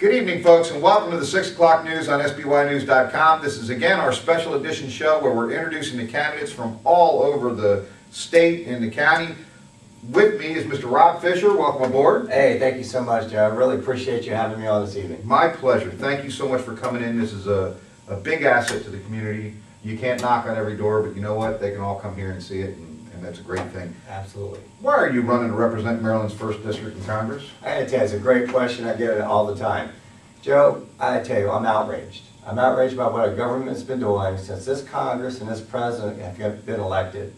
Good evening, folks, and welcome to the 6 o'clock news on SBYnews.com. This is again our special edition show where we're introducing the candidates from all over the state and the county. With me is Mr. Rob Fisher. Welcome aboard. Hey, thank you so much, Joe. I really appreciate you having me on this evening. My pleasure. Thank you so much for coming in. This is a big asset to the community. You can't knock on every door, but you know what? They can all come here and see it, and that's a great thing. Absolutely. Why are you running to represent Maryland's 1st District in Congress? I gotta tell you, it's a great question. I get it all the time. Joe, I tell you, I'm outraged. I'm outraged by what our government's been doing since this Congress and this president have been elected.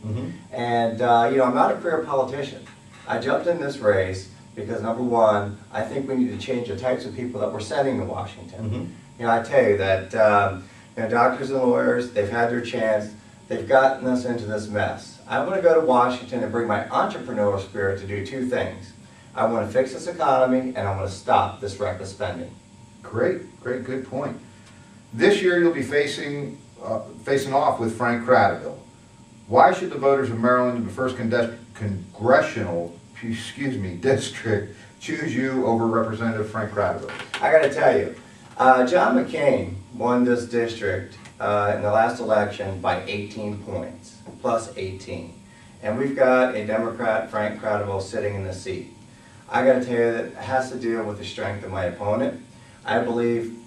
And, you know, I'm not a career politician. I jumped in this race because, number one, I think we need to change the types of people that we're sending to Washington. You know, I tell you that, you know, doctors and lawyers, they've had their chance. They've gotten us into this mess. I want to go to Washington and bring my entrepreneurial spirit to do two things. I want to fix this economy, and I want to stop this reckless spending. Great, good point. This year you'll be facing off with Frank Cradaville. Why should the voters of Maryland in the 1st Congressional district choose you over Representative Frank Cradaville? I got to tell you, John McCain won this district in the last election by 18 points, plus 18. And we've got a Democrat, Frank Cradaville, sitting in the seat. I got to tell you that it has to deal with the strength of my opponent. I believe,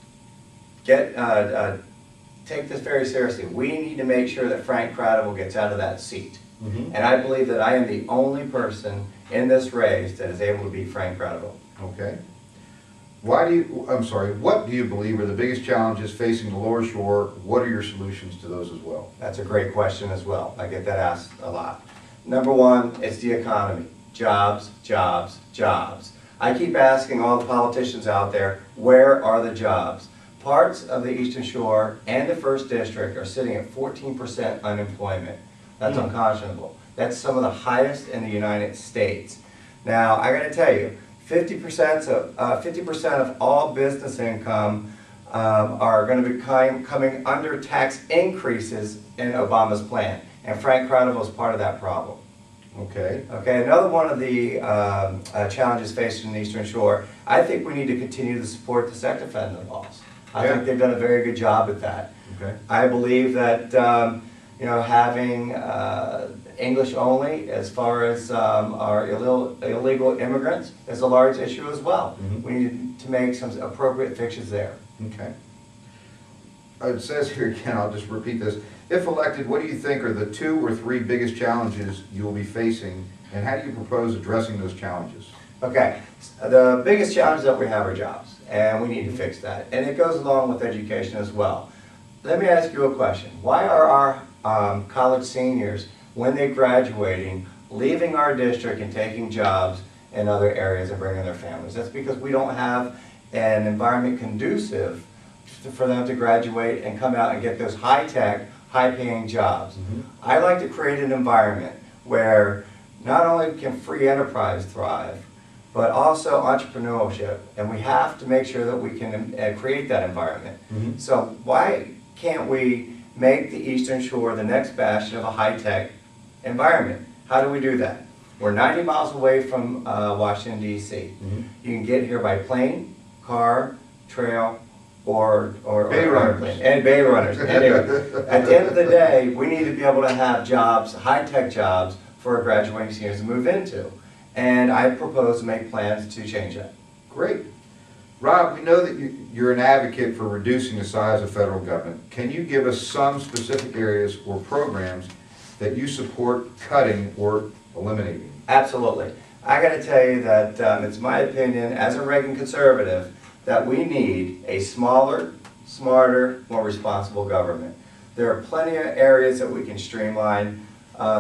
take this very seriously. We need to make sure that Frank Cradaville gets out of that seat. And I believe that I am the only person in this race that is able to beat Frank Cradaville. Okay. What do you believe are the biggest challenges facing the Lower Shore? What are your solutions to those as well? That's a great question as well. I get that asked a lot. Number one, it's the economy. Jobs, jobs, jobs. I keep asking all the politicians out there, where are the jobs? Parts of the Eastern Shore and the 1st District are sitting at 14% unemployment. That's unconscionable. That's some of the highest in the United States. Now, I got to tell you, 50% of all business income are going to be coming under tax increases in Obama's plan. And Frank Cradaville is part of that problem. Okay. Okay, another one of the challenges faced in the Eastern Shore, I think we need to continue to support the sex offender laws. I think they've done a very good job at that. Okay. I believe that you know, having English only as far as our illegal immigrants is a large issue as well. We need to make some appropriate fixes there. Okay. It says here again, I'll just repeat this. If elected, what do you think are the 2 or 3 biggest challenges you'll be facing, and how do you propose addressing those challenges? Okay, the biggest challenge that we have are jobs, and we need to fix that. And it goes along with education as well. Let me ask you a question. Why are our college seniors, when they're graduating, leaving our district and taking jobs in other areas and bringing their families? That's because we don't have an environment conducive for them to graduate and come out and get those high-tech, high-paying jobs. I like to create an environment where not only can free enterprise thrive, but also entrepreneurship, and we have to make sure that we can create that environment. So why can't we make the Eastern Shore the next bastion of a high-tech environment? How do we do that? We're 90 miles away from Washington, D.C. You can get here by plane, car, trail, or Bay runners. And bay runners. Anyway, at the end of the day, we need to be able to have jobs, high-tech jobs, for our graduating seniors to move into. And I propose to make plans to change that. Great. Rob, we know that you're an advocate for reducing the size of federal government. Can you give us some specific areas or programs that you support cutting or eliminating? Absolutely. I got to tell you that it's my opinion, as a Reagan conservative, that we need a smaller, smarter, more responsible government. There are plenty of areas that we can streamline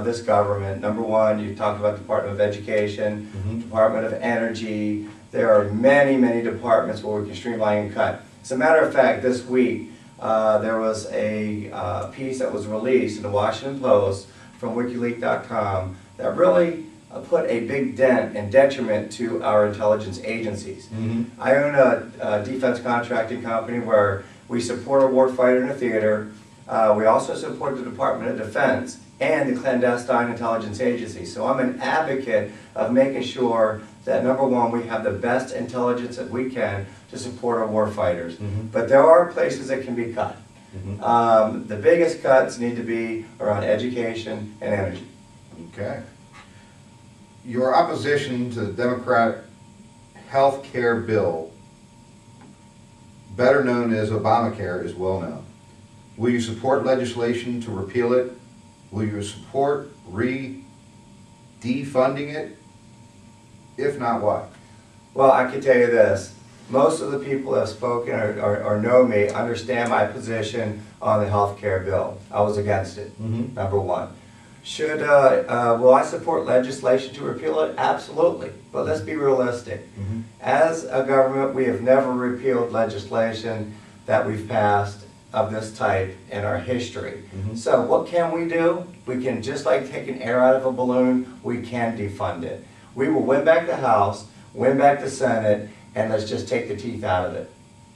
this government. Number one, you talked about the Department of Education, Department of Energy. There are many, many departments where we can streamline and cut. As a matter of fact, this week there was a piece that was released in the Washington Post from WikiLeaks.com that really put a big dent and detriment to our intelligence agencies. I own a defense contracting company where we support a warfighter in a theater. We also support the Department of Defense and the clandestine intelligence agency. So I'm an advocate of making sure that, number one, we have the best intelligence that we can to support our war fighters. Mhm. But there are places that can be cut. Mhm. The biggest cuts need to be around education and energy. Okay. Your opposition to the Democratic health care bill, better known as Obamacare, is well known. Will you support legislation to repeal it? Will you support defunding it? If not, why? Well, I can tell you this. Most of the people that have spoken or know me understand my position on the health care bill. I was against it, number one. Will I support legislation to repeal it? Absolutely. But let's be realistic. As a government, we have never repealed legislation that we've passed of this type in our history. So what can we do? We can, just like taking air out of a balloon, we can defund it. We will win back the House, win back the Senate, and let's just take the teeth out of it.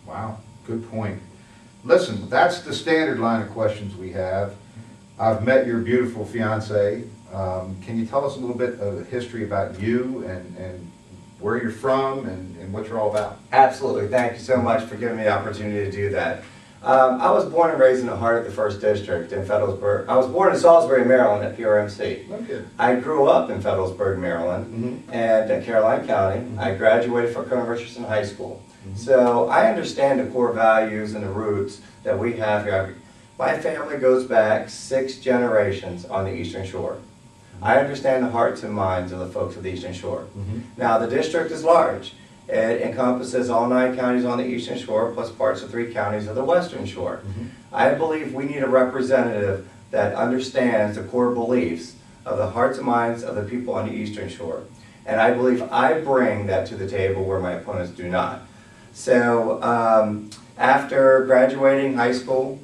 Wow, good point. Listen, that's the standard line of questions we have. I've met your beautiful fiance. Can you tell us a little bit of the history about you and where you're from and what you're all about? Absolutely. Thank you so much for giving me the opportunity to do that. I was born and raised in the heart of the 1st District in Federalsburg. I was born in Salisbury, Maryland at PRMC. Okay. I grew up in Federalsburg, Maryland, and Caroline County. I graduated from Colonel Richardson High School. So I understand the core values and the roots that we have here. My family goes back 6 generations on the Eastern Shore. I understand the hearts and minds of the folks of the Eastern Shore. Now, the district is large. It encompasses all 9 counties on the Eastern Shore, plus parts of 3 counties of the Western Shore. I believe we need a representative that understands the core beliefs of the hearts and minds of the people on the Eastern Shore. And I believe I bring that to the table where my opponents do not. So, after graduating high school,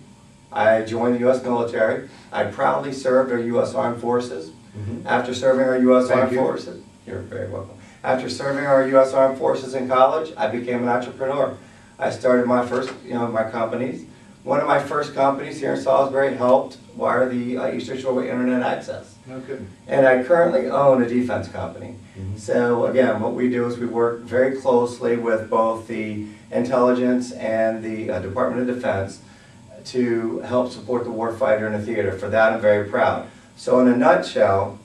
I joined the U.S. military. I proudly served our U.S. Armed Forces. After serving our U.S. Armed Forces, you're very welcome. After serving our U.S. Armed Forces in college, I became an entrepreneur. I started my first, my companies. One of my first companies here in Salisbury helped wire the Eastern Shore with internet access. No kidding. And I currently own a defense company. So again, what we do is we work very closely with both the intelligence and the Department of Defense to help support the warfighter in the theater. For that, I'm very proud. So in a nutshell,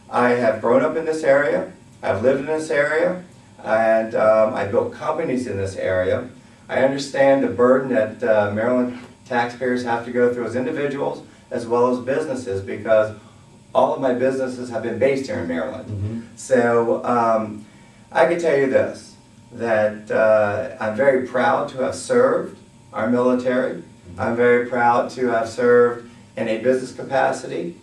I have grown up in this area, I've lived in this area, and I built companies in this area. I understand the burden that Maryland taxpayers have to go through as individuals as well as businesses, because all of my businesses have been based here in Maryland. So I can tell you this, that I'm very proud to have served our military. I'm very proud to have served in a business capacity.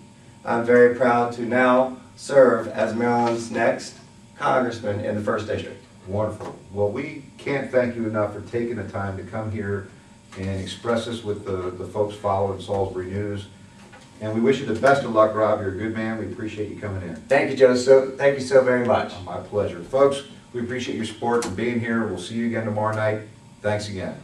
I'm very proud to now serve as Maryland's next congressman in the 1st District. Wonderful. Well, we can't thank you enough for taking the time to come here and express this with the folks following Salisbury News. And we wish you the best of luck, Rob. You're a good man. We appreciate you coming in. Thank you, Joe. Thank you so very much. My pleasure. Folks, we appreciate your support and being here. We'll see you again tomorrow night. Thanks again.